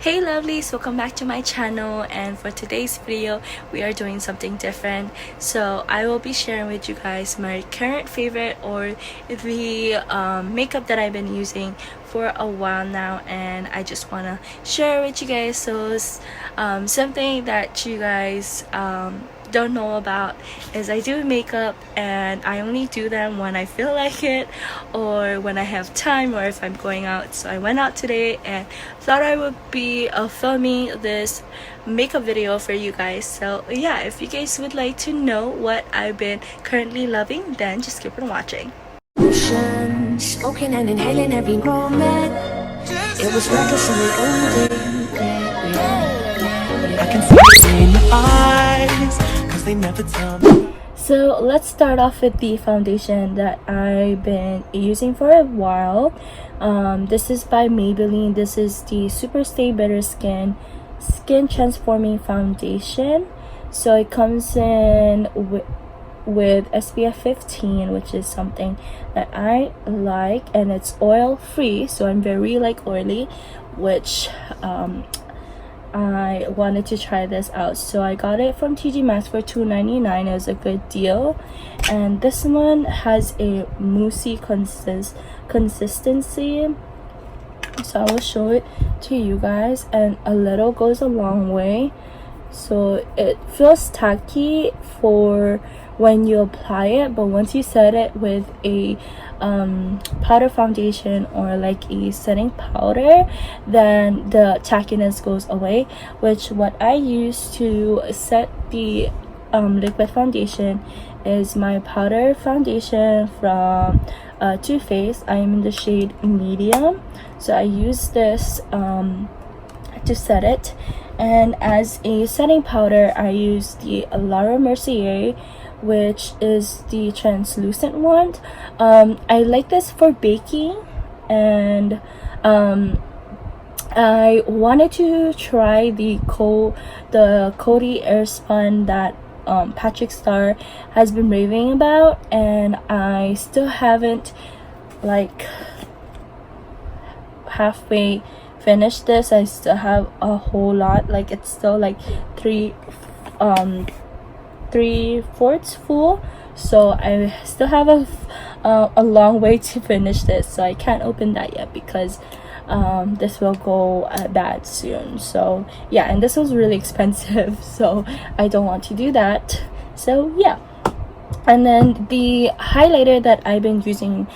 Hey lovelies, welcome back to my channel, and for today's video we are doing something different. So I will be sharing with you guys my current favorite or the makeup that I've been using for a while now, and I just want to share with you guys. So something that you guys don't know about is I do makeup, and I only do them when I feel like it or when I have time or if I'm going out. So I went out today and thought I would be filming this makeup video for you guys. So yeah, if you guys would like to know what I've been currently loving, then just keep on watching. Smoking and inhaling every moment. It was recklessly golden. I can see it in your eyes, 'cause they never tell me. So let's start off with the foundation that I've been using for a while. This is by Maybelline. This is the Superstay Better Skin Transforming Foundation. So it comes in with SPF 15, which is something that I like, and it's oil free, so I'm very oily, which I wanted to try this out. So I got it from TJ Maxx for $2.99. It was a good deal, and this one has a moussey consistency, so I will show it to you guys, and a little goes a long way. So it feels tacky for when you apply it, but once you set it with a powder foundation or like a setting powder, then the tackiness goes away, which what I use to set the liquid foundation is my powder foundation from Too Faced. I am in the shade medium, so I use this to set it, and as a setting powder I use the Mercier, which is the translucent one. I like this for baking, and I wanted to try the Coty Airspun that Patrick Star has been raving about, and I still haven't halfway finished this. I still have a whole lot, it's still three-fourths full, so I still have a long way to finish this. So I can't open that yet because this will go bad soon. So yeah, and this was really expensive, so I don't want to do that. So yeah, and then the highlighter that I've been using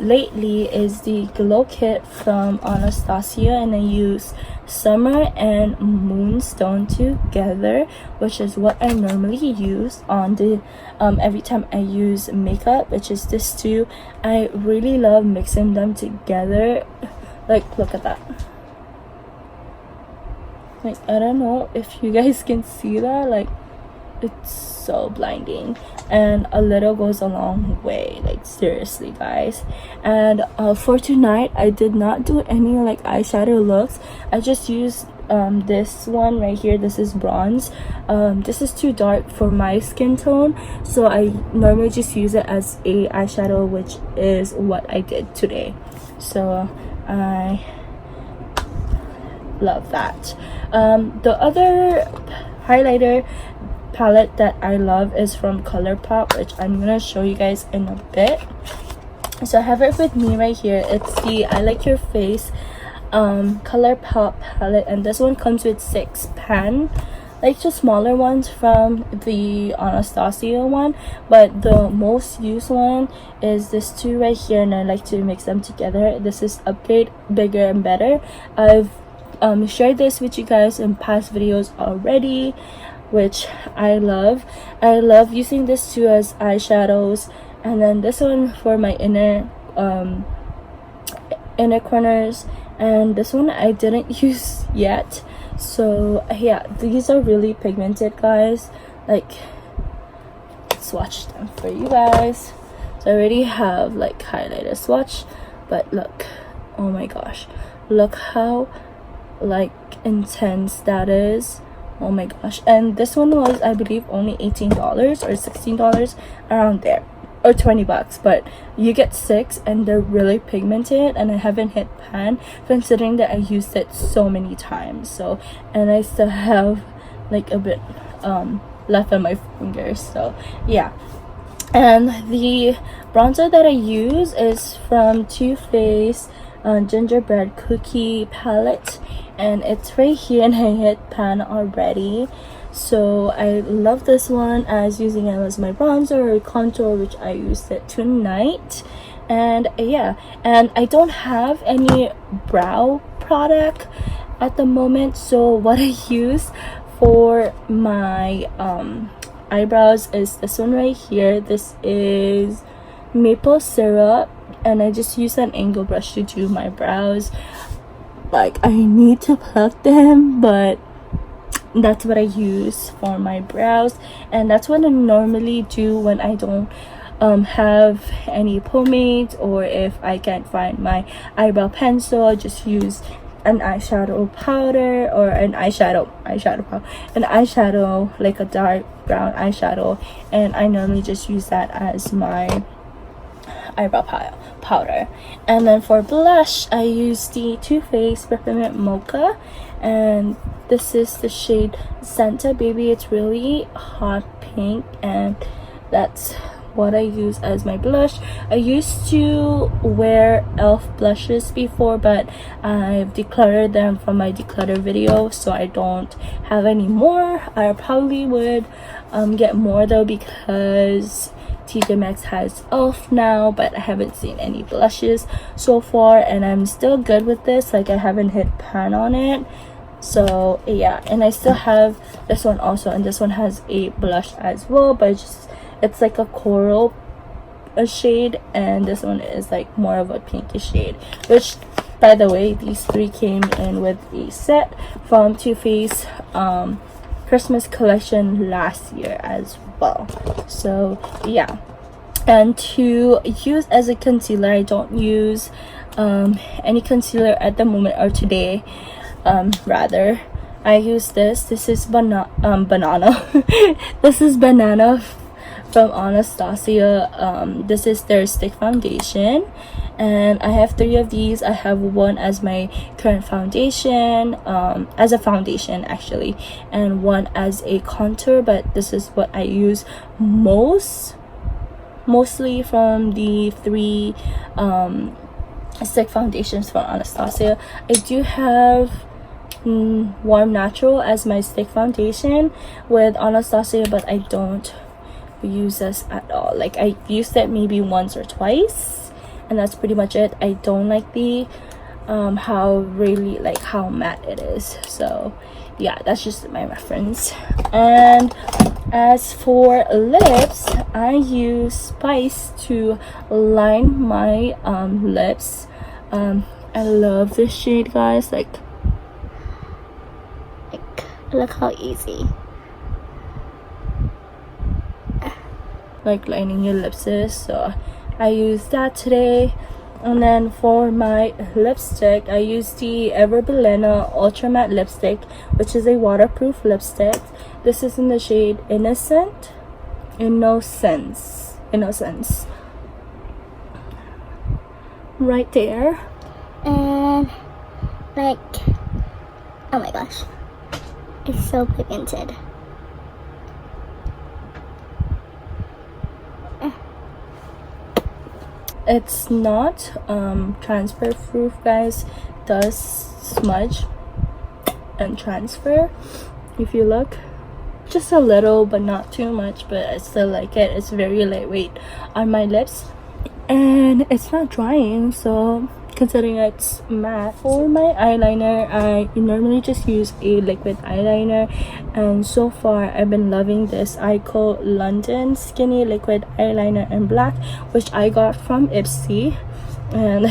lately is the Glow Kit from Anastasia, and I use Summer and Moonstone together, which is what I normally use on the every time I use makeup, which is this two. I really love mixing them together. Look at that. I don't know if you guys can see that, it's so blinding, and a little goes a long way, seriously guys. And for tonight I did not do any eyeshadow looks. I just used this one right here. This is bronze. This is too dark for my skin tone, so I normally just use it as a eyeshadow, which is what I did today. So I love that. The other highlighter palette that I love is from Colourpop, which I'm gonna show you guys in a bit. So I have it with me right here. It's the I Like Your Face Colourpop palette, and this one comes with 6 pan, just smaller ones from the Anastasia one, but the most used one is this two right here, and I like to mix them together. This is Upgrade Bigger and Better. I've shared this with you guys in past videos already, which I love. I love using this two as eyeshadows, and then this one for my inner corners, and this one I didn't use yet. So yeah, these are really pigmented, guys. Let's swatch them for you guys. So I already have highlighter swatch, but look, oh my gosh, look how intense that is. Oh my gosh. And this one was, I believe, only $18 or $16, around there. or 20 bucks, but you get 6 and they're really pigmented, and I haven't hit pan considering that I used it so many times. So, and I still have like a bit left on my fingers. So yeah. And the bronzer that I use is from Too Faced Gingerbread Cookie Palette, and it's right here, and I hit pan already. So I love this one as using it as my bronzer or contour, which I used it tonight. And yeah, and I don't have any brow product at the moment, so what I use for my eyebrows is this one right here. This is maple syrup, and I just use an angle brush to do my brows. Like, I need to pluck them, but that's what I use for my brows, and that's what I normally do when I don't have any pomade, or if I can't find my eyebrow pencil. I just use an eyeshadow powder, or an eyeshadow like a dark brown eyeshadow, and I normally just use that as my eyebrow powder. And then for blush, I use the Too Faced Peppermint Mocha, and this is the shade Santa Baby. It's really hot pink, and that's what I use as my blush. I used to wear elf blushes before, but I've decluttered them from my declutter video, so I don't have any more. I probably would get more though, because TJ Maxx has elf now, but I haven't seen any blushes so far, and I'm still good with this. Like, I haven't hit pan on it. So yeah, and I still have this one also, and this one has a blush as well, but it's like a coral shade, and this one is like more of a pinkish shade, which, by the way, these three came in with a set from Too Faced Christmas collection last year as well. So yeah. And to use as a concealer, I don't use any concealer at the moment, or today. Rather, I use this is banana this is banana from Anastasia. This is their stick foundation, and I have 3 of these. I have one as my current foundation, as a foundation actually, and one as a contour, but this is what I use mostly from the 3 stick foundations from Anastasia. I do have Warm Natural as my stick foundation with Anastasia, but I don't use this at all. Like, I used it maybe once or twice, and that's pretty much it. I don't like the how matte it is. So yeah, that's just my reference. And as for lips, I use Spice to line my lips. I love this shade, guys. Like look how easy like lining your lips is. So I use that today. And then for my lipstick, I use the Bilena Ultra Matte Lipstick, which is a waterproof lipstick. This is in the shade Innocence. Right there. And like, oh my gosh, it's so pigmented. It's not transfer proof, guys. It does smudge and transfer if you look, just a little, but not too much. But I still like it. It's very lightweight on my lips, and it's not drying, so considering it's matte. For my eyeliner, I normally just use a liquid eyeliner, and so far I've been loving this Eyeko London Skinny Liquid Eyeliner in black, which I got from Ipsy, and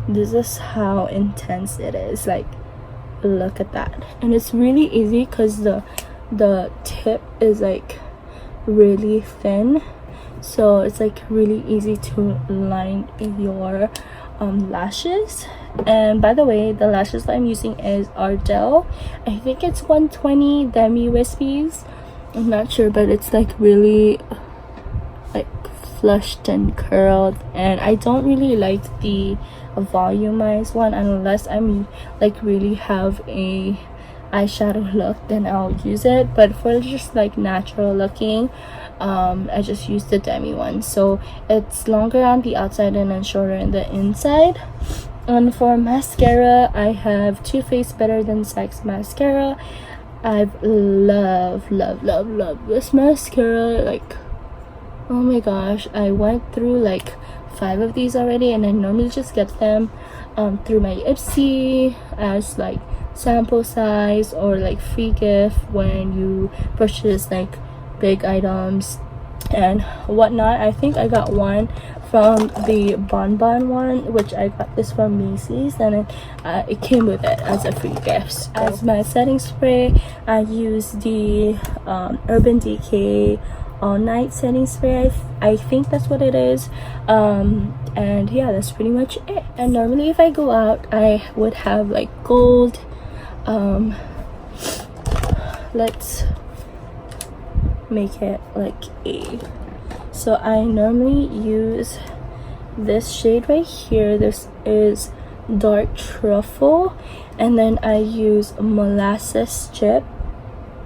this is how intense it is. Like, look at that. And it's really easy because the tip is like really thin, so it's like really easy to line your lashes. And by the way, the lashes that I'm using is Ardell. I think it's 120 DEMI Wispies. I'm not sure, but it's like really like flushed and curled, and I don't really like the volumized one unless I'm like really have a eyeshadow look, then I'll use it. But for just like natural looking, I just use the DEMI one, so it's longer on the outside and then shorter in the inside. And for mascara, I have Too Faced Better Than Sex Mascara. I've love this mascara. Like, oh my gosh, I went through like 5 of these already, and I normally just get them through my Ipsy as like sample size or like free gift when you purchase like big items and whatnot. I think I got one from the Bonbon one, which I got this from Macy's, and it came with it as a free gift. As my setting spray, I use the Urban Decay All Night setting spray. I think that's what it is. And yeah, that's pretty much it. And normally if I go out, I would have like gold. Let's make it like a, so I normally use this shade right here. This is Dark Truffle, and then I use Molasses Chip,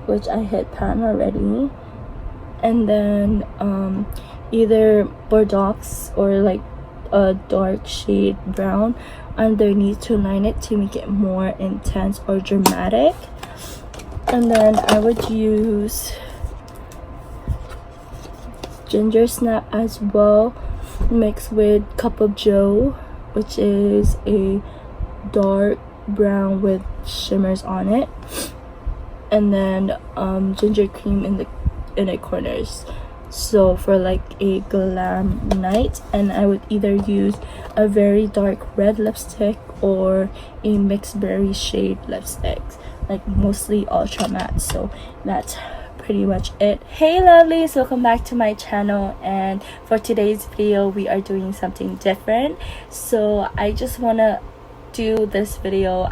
which I hit pan already, and then either Bordeaux or like a dark shade brown underneath to line it to make it more intense or dramatic. And then I would use Ginger Snap as well, mixed with Cup of Joe, which is a dark brown with shimmers on it, and then ginger cream in the corners, so for like a glam night. And I would either use a very dark red lipstick or a mixed berry shade lipstick, like mostly ultra matte. So that's pretty much it. Hey lovelies, welcome back to my channel, and for today's video we are doing something different. So I just want to do this video.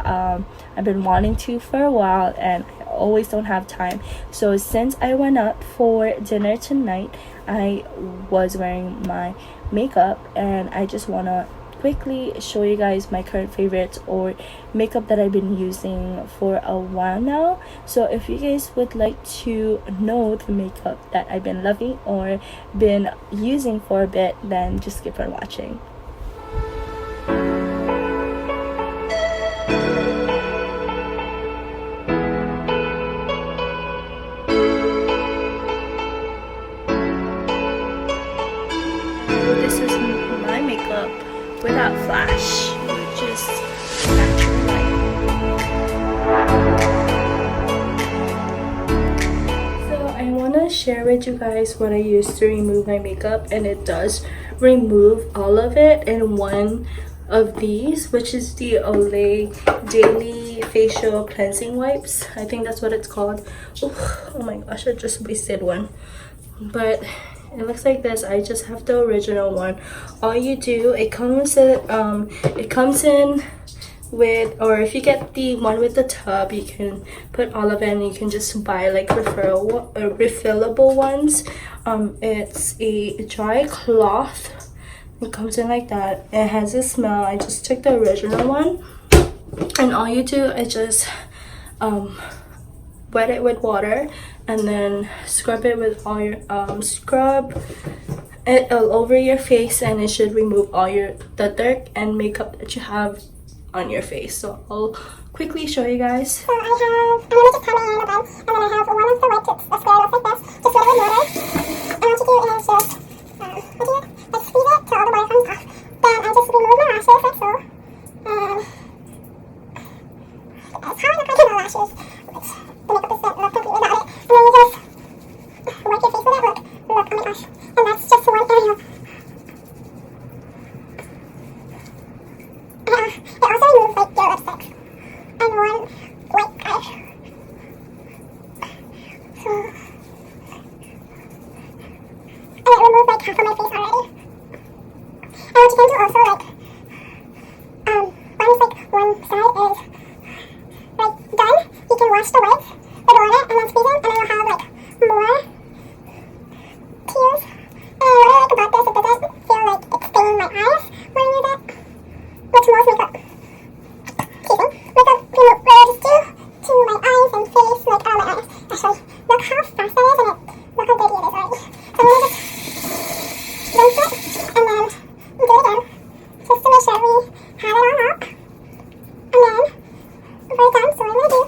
I've been wanting to for a while and I always don't have time. So since I went out for dinner tonight, I was wearing my makeup, and I just want to quickly show you guys my current favorites or makeup that I've been using for a while now. So if you guys would like to know the makeup that I've been loving or been using for a bit, then just keep on watching. This is my makeup without flash, which is natural light. So I want to share with you guys what I use to remove my makeup, and it does remove all of it in one of these, which is the Olay Daily Facial Cleansing Wipes. I think that's what it's called. Oh my gosh, I just wasted one. But it looks like this. I just have the original one. All you do, it comes in with, or if you get the one with the tub, you can put all of it, and you can just buy like refillable ones. It's a dry cloth. It comes in like that. It has a smell. I just took the original one, and all you do is just wet it with water, and then scrub it with all your scrub it all over your face, and it should remove all the dirt and makeup that you have on your face. So I'll quickly show you guys. So I'm gonna just come in the bun, and then I have one of the white tips. A square looks like this. Just wet it with water. And what you do is just like squeeze it till all the water comes off. Then I just remove my lashes like so. It's hard to contour my lashes. The makeup is not completely without it. And then you just wipe your face with it. Look, oh my gosh. And that's just one area. It also removes like your lipstick and one white eye. So, and it removes like half of my face already. And what you can do also, like, once like one side is like done, you can wash the whites with water and then squeeze it, and then you'll have like more tears. And what I like about this is So what I'm going to do,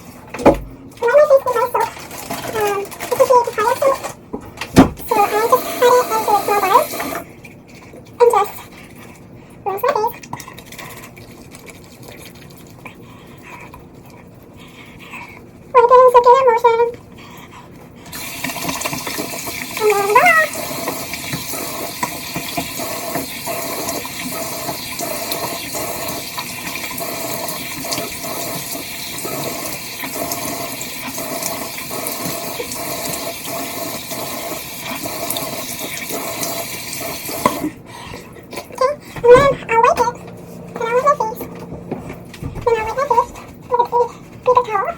line my face with my soap. This is the Papaya soap. So I just cut it into small bars and just rinse my face. Wipe it in circular motion. And then voila! And then I'll wipe it, and I'll wipe my face, then I'll wipe my face with a paper towel.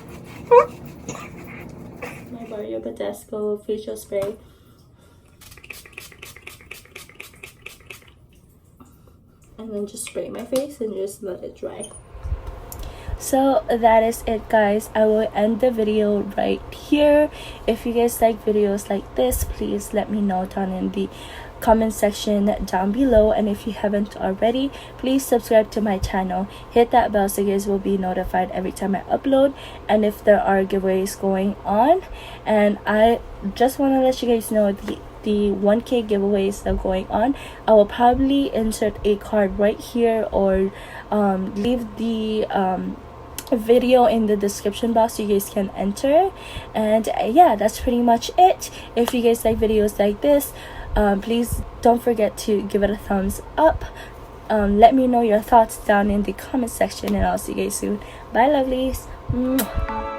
My Mario Badesco facial spray. And then just spray my face and just let it dry. So that is it, guys. I will end the video right here. If you guys like videos like this, please let me know down in the comment section down below. And if you haven't already, please subscribe to my channel, hit that bell so you guys will be notified every time I upload and if there are giveaways going on. And I just want to let you guys know the 1K giveaways that are going on. I will probably insert a card right here or leave the video in the description box so you guys can enter. And yeah, that's pretty much it. If you guys like videos like this, please don't forget to give it a thumbs up. Let me know your thoughts down in the comment section, and I'll see you guys soon. Bye, lovelies. Mwah.